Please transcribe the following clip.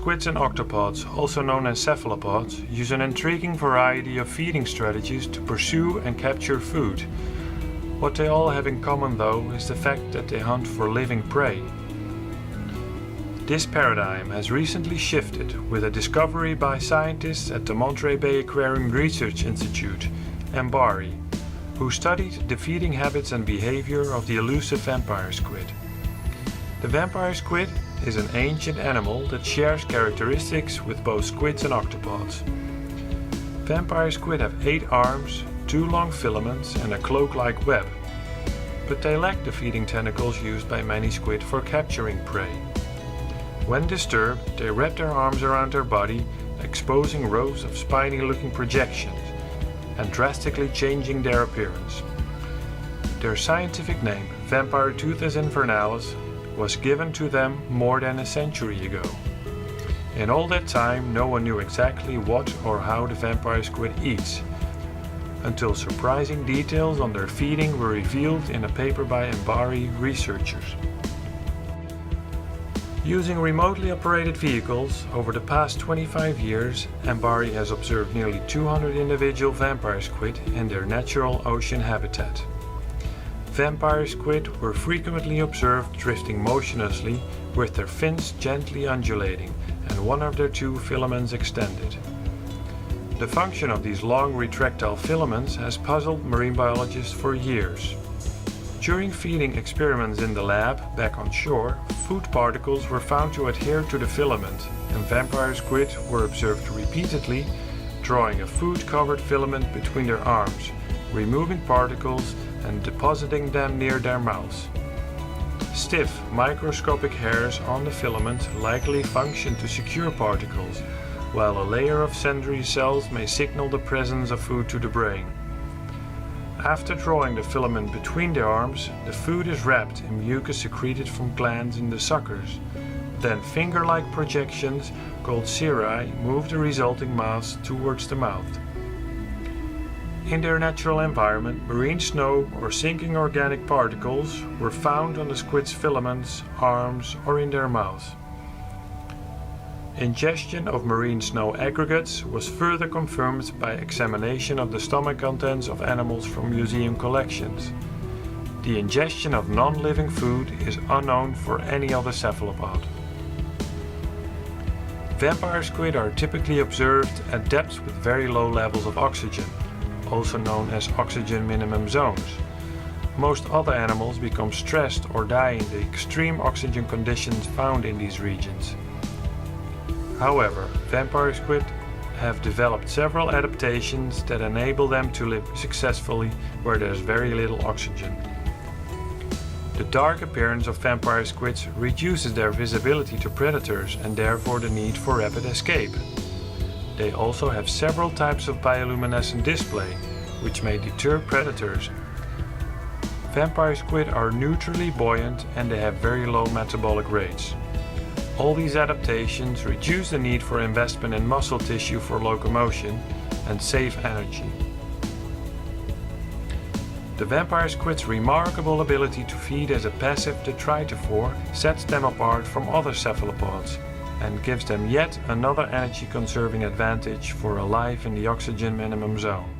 squids and octopods, also known as cephalopods, use an intriguing variety of feeding strategies to pursue and capture food. What they all have in common though is the fact that they hunt for living prey. This paradigm has recently shifted with a discovery by scientists at the Monterey Bay Aquarium Research Institute, MBARI, who studied the feeding habits and behavior of the elusive vampire squid. The vampire squid is an ancient animal that shares characteristics with both squids and octopods. Vampire squid have 8 arms, 2 long filaments and a cloak-like web, but they lack the feeding tentacles used by many squid for capturing prey. When disturbed, they wrap their arms around their body, exposing rows of spiny-looking projections and drastically changing their appearance. Their scientific name, Vampiroteuthis invernalis, was given to them more than a century ago. In all that time, no one knew exactly what or how the vampire squid eats, until surprising details on their feeding were revealed in a paper by MBARI researchers. Using remotely operated vehicles, over the past 25 years, MBARI has observed nearly 200 individual vampire squid in their natural ocean habitat. Vampire squid were frequently observed drifting motionlessly with their fins gently undulating and one of their 2 filaments extended. The function of these long retractile filaments has puzzled marine biologists for years. During feeding experiments in the lab back on shore, food particles were found to adhere to the filament, and vampire squid were observed repeatedly drawing a food-covered filament between their arms, removing particles and depositing them near their mouths. Stiff, microscopic hairs on the filament likely function to secure particles, while a layer of sensory cells may signal the presence of food to the brain. After drawing the filament between the arms, the food is wrapped in mucus secreted from glands in the suckers. Then finger-like projections, called cirri, move the resulting mass towards the mouth. In their natural environment, marine snow or sinking organic particles were found on the squid's filaments, arms, or in their mouths. Ingestion of marine snow aggregates was further confirmed by examination of the stomach contents of animals from museum collections. The ingestion of non-living food is unknown for any other cephalopod. Vampire squid are typically observed at depths with very low levels of oxygen, also known as oxygen minimum zones. Most other animals become stressed or die in the extreme oxygen conditions found in these regions. However, vampire squid have developed several adaptations that enable them to live successfully where there is very little oxygen. The dark appearance of vampire squids reduces their visibility to predators and therefore the need for rapid escape. They also have several types of bioluminescent display, which may deter predators. Vampire squid are neutrally buoyant and they have very low metabolic rates. All these adaptations reduce the need for investment in muscle tissue for locomotion and save energy. The vampire squid's remarkable ability to feed as a passive detritophore sets them apart from other cephalopods and gives them yet another energy-conserving advantage for a life in the oxygen minimum zone.